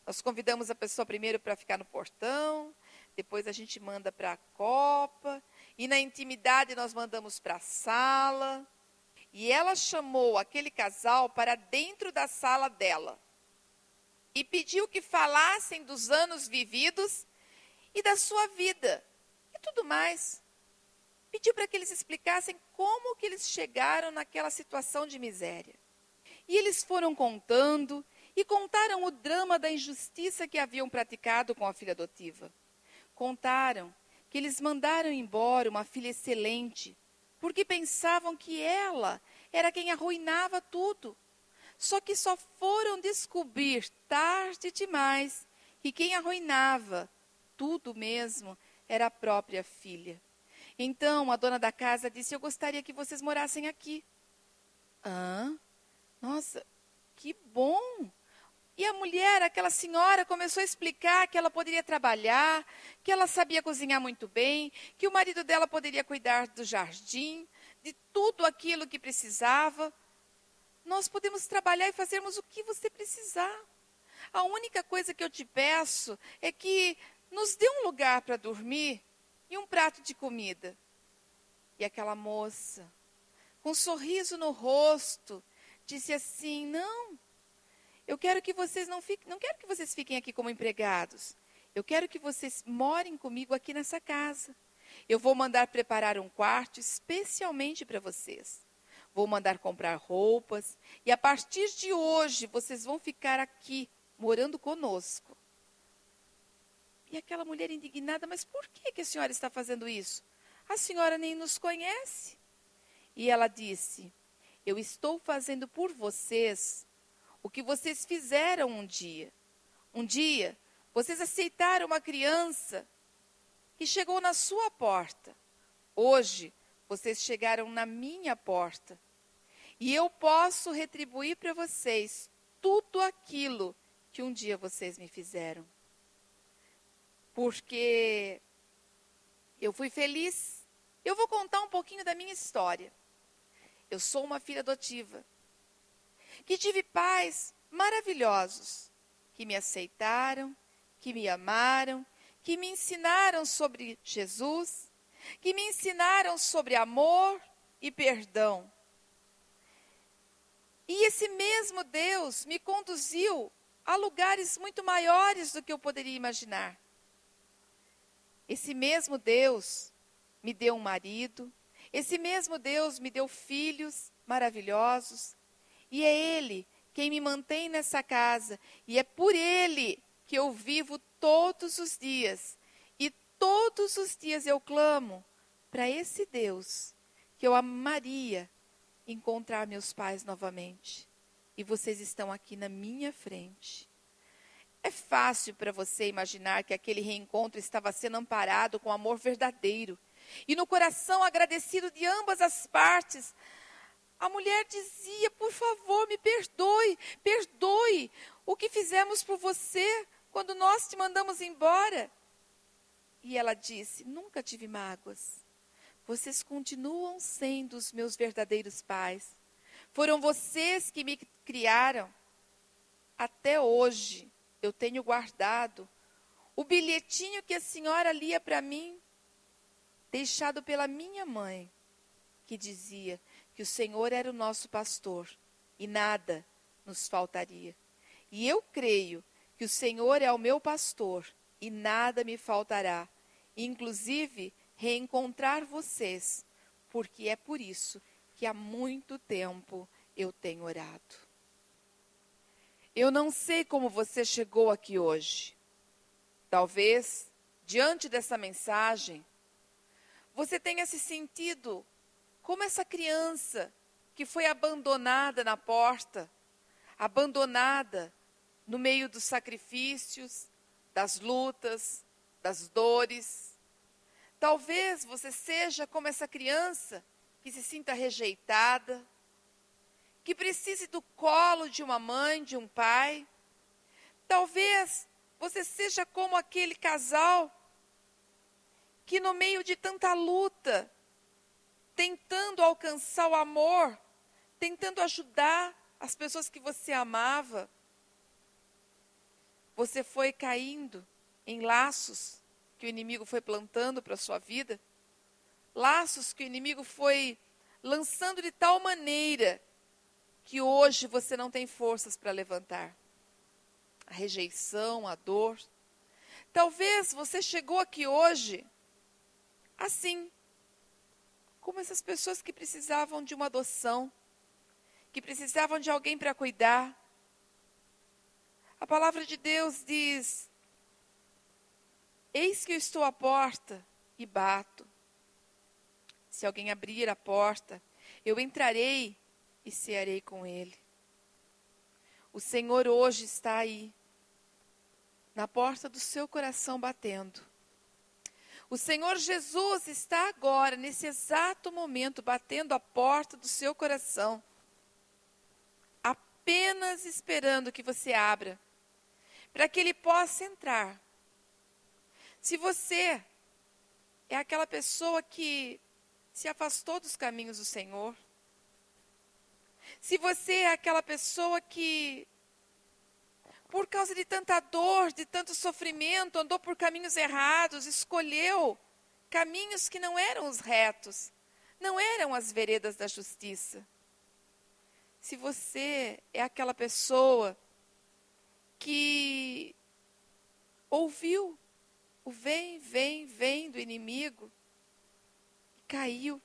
Nós convidamos a pessoa primeiro para ficar no portão, depois a gente manda para a copa, e na intimidade nós mandamos para a sala. E ela chamou aquele casal para dentro da sala dela e pediu que falassem dos anos vividos e da sua vida e tudo mais. Pediu para que eles explicassem como que eles chegaram naquela situação de miséria. E eles foram contando e contaram o drama da injustiça que haviam praticado com a filha adotiva. Contaram que eles mandaram embora uma filha excelente, porque pensavam que ela era quem arruinava tudo. Só que só foram descobrir tarde demais que quem arruinava tudo mesmo era a própria filha. Então a dona da casa disse: eu gostaria que vocês morassem aqui. Nossa, que bom! E a mulher, aquela senhora, começou a explicar que ela poderia trabalhar, que ela sabia cozinhar muito bem, que o marido dela poderia cuidar do jardim, de tudo aquilo que precisava. Nós podemos trabalhar e fazermos o que você precisar. A única coisa que eu te peço é que nos dê um lugar para dormir e um prato de comida. E aquela moça, com um sorriso no rosto, disse assim: não, eu quero que vocês não quero que vocês fiquem aqui como empregados. Eu quero que vocês morem comigo aqui nessa casa. Eu vou mandar preparar um quarto especialmente para vocês. Vou mandar comprar roupas. E a partir de hoje, vocês vão ficar aqui, morando conosco. E aquela mulher indignada: mas por que a senhora está fazendo isso? A senhora nem nos conhece. E ela disse: eu estou fazendo por vocês o que vocês fizeram um dia. Um dia, vocês aceitaram uma criança que chegou na sua porta. Hoje, vocês chegaram na minha porta. E eu posso retribuir para vocês tudo aquilo que um dia vocês me fizeram. Porque eu fui feliz. Eu vou contar um pouquinho da minha história. Eu sou uma filha adotiva, que tive pais maravilhosos, que me aceitaram, que me amaram, que me ensinaram sobre Jesus, que me ensinaram sobre amor e perdão. E esse mesmo Deus me conduziu a lugares muito maiores do que eu poderia imaginar. Esse mesmo Deus me deu um marido, esse mesmo Deus me deu filhos maravilhosos, e é Ele quem me mantém nessa casa, e é por Ele que eu vivo todos os dias. E todos os dias eu clamo para esse Deus, que eu amaria encontrar meus pais novamente. E vocês estão aqui na minha frente. É fácil para você imaginar que aquele reencontro estava sendo amparado com amor verdadeiro. E no coração agradecido de ambas as partes, a mulher dizia: por favor, me perdoe, perdoe o que fizemos por você quando nós te mandamos embora. E ela disse: nunca tive mágoas. Vocês continuam sendo os meus verdadeiros pais. Foram vocês que me criaram. Até hoje eu tenho guardado o bilhetinho que a senhora lia para mim, deixado pela minha mãe, que dizia que o Senhor era o nosso pastor e nada nos faltaria. E eu creio que o Senhor é o meu pastor e nada me faltará, inclusive reencontrar vocês, porque é por isso que há muito tempo eu tenho orado. Eu não sei como você chegou aqui hoje. Talvez, diante dessa mensagem, você tenha se sentido como essa criança que foi abandonada na porta, abandonada no meio dos sacrifícios, das lutas, das dores. Talvez você seja como essa criança que se sinta rejeitada, que precise do colo de uma mãe, de um pai. Talvez você seja como aquele casal que no meio de tanta luta, tentando alcançar o amor, tentando ajudar as pessoas que você amava, você foi caindo em laços que o inimigo foi plantando para a sua vida, laços que o inimigo foi lançando de tal maneira que hoje você não tem forças para levantar. A rejeição, a dor. Talvez você chegou aqui hoje assim, como essas pessoas que precisavam de uma adoção, que precisavam de alguém para cuidar. A palavra de Deus diz: eis que eu estou à porta e bato. Se alguém abrir a porta, eu entrarei e cearei com ele. O Senhor hoje está aí, na porta do seu coração batendo. O Senhor Jesus está agora, nesse exato momento, batendo a porta do seu coração, apenas esperando que você abra, para que Ele possa entrar. Se você é aquela pessoa que se afastou dos caminhos do Senhor, se você é aquela pessoa que, por causa de tanta dor, de tanto sofrimento, andou por caminhos errados, escolheu caminhos que não eram os retos, não eram as veredas da justiça. Se você é aquela pessoa que ouviu o vem, vem, vem do inimigo e caiu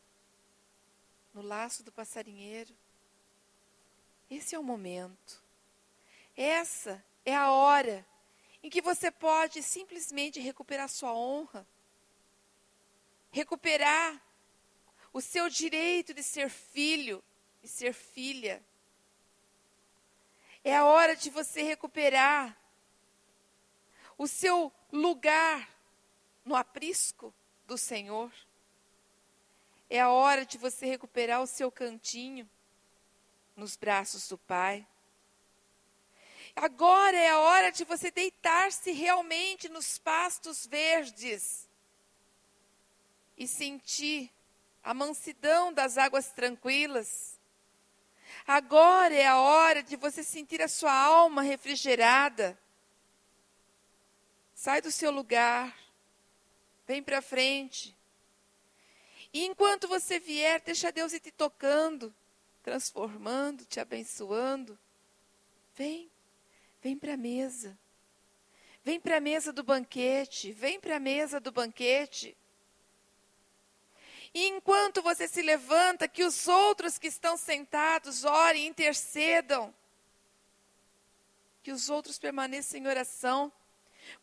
no laço do passarinheiro, esse é o momento. Essa é a hora em que você pode simplesmente recuperar sua honra, recuperar o seu direito de ser filho e ser filha. É a hora de você recuperar o seu lugar no aprisco do Senhor. É a hora de você recuperar o seu cantinho nos braços do Pai. Agora é a hora de você deitar-se realmente nos pastos verdes e sentir a mansidão das águas tranquilas. Agora é a hora de você sentir a sua alma refrigerada. Sai do seu lugar, vem para frente. E enquanto você vier, deixa Deus ir te tocando, transformando, te abençoando. Vem para a mesa. Vem para a mesa do banquete, vem para a mesa do banquete. E enquanto você se levanta, que os outros que estão sentados orem, intercedam. Que os outros permaneçam em oração.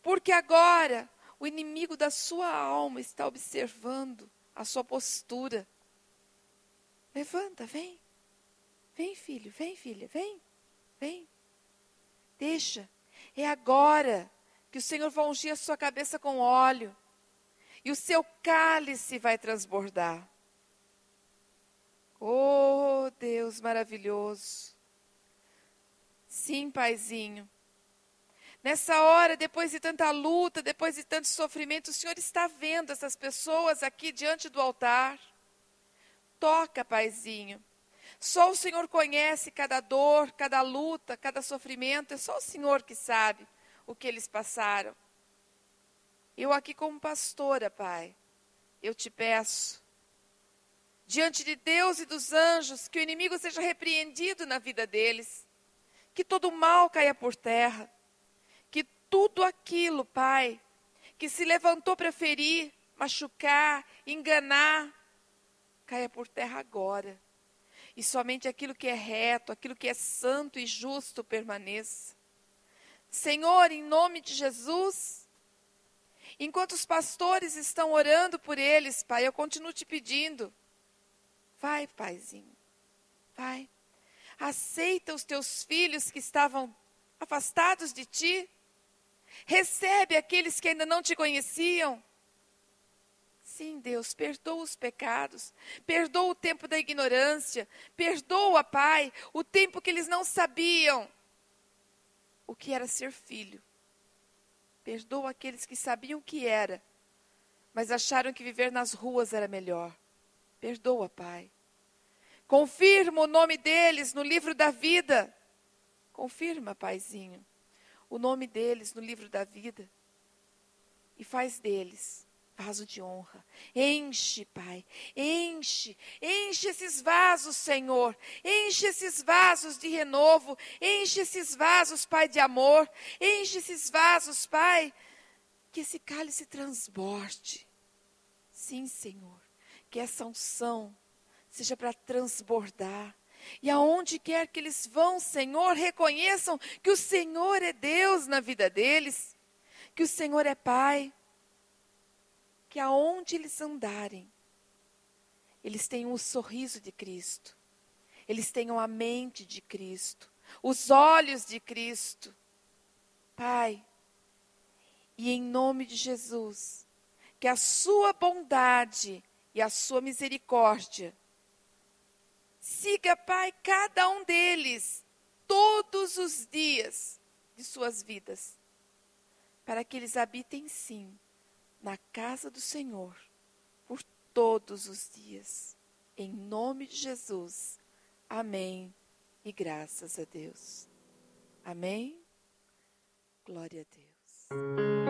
Porque agora o inimigo da sua alma está observando a sua postura. Levanta, vem. Vem, filho, vem, filha, vem. Vem. Deixa. É agora que o Senhor vai ungir a sua cabeça com óleo. E o seu cálice vai transbordar. Oh, Deus maravilhoso. Sim, Paizinho. Nessa hora, depois de tanta luta, depois de tanto sofrimento, o Senhor está vendo essas pessoas aqui diante do altar. Toca, Paizinho. Só o Senhor conhece cada dor, cada luta, cada sofrimento. É só o Senhor que sabe o que eles passaram. Eu aqui como pastora, Pai, eu te peço, diante de Deus e dos anjos, que o inimigo seja repreendido na vida deles, que todo mal caia por terra, que tudo aquilo, Pai, que se levantou para ferir, machucar, enganar, caia por terra agora. E somente aquilo que é reto, aquilo que é santo e justo permaneça. Senhor, em nome de Jesus, enquanto os pastores estão orando por eles, Pai, eu continuo te pedindo. Vai, Paizinho, vai. Aceita os teus filhos que estavam afastados de ti. Recebe aqueles que ainda não te conheciam. Sim, Deus, perdoa os pecados, perdoa o tempo da ignorância, perdoa, Pai, o tempo que eles não sabiam o que era ser filho. Perdoa aqueles que sabiam o que era, mas acharam que viver nas ruas era melhor. Perdoa, Pai. Confirma o nome deles no livro da vida. Confirma, Paizinho, o nome deles no livro da vida. E faz deles vaso de honra. Enche, Pai, enche esses vasos, Senhor. Enche esses vasos de renovo. Enche esses vasos, Pai, de amor. Enche esses vasos, Pai, que esse cálice transborde. Sim, Senhor, que essa unção seja para transbordar. E aonde quer que eles vão, Senhor, reconheçam que o Senhor é Deus na vida deles, que o Senhor é Pai, que aonde eles andarem, eles tenham o sorriso de Cristo, eles tenham a mente de Cristo, os olhos de Cristo. Pai, e em nome de Jesus, que a sua bondade e a sua misericórdia siga, Pai, cada um deles, todos os dias de suas vidas, para que eles habitem sim, na casa do Senhor, por todos os dias. Em nome de Jesus. Amém. E graças a Deus. Amém. Glória a Deus.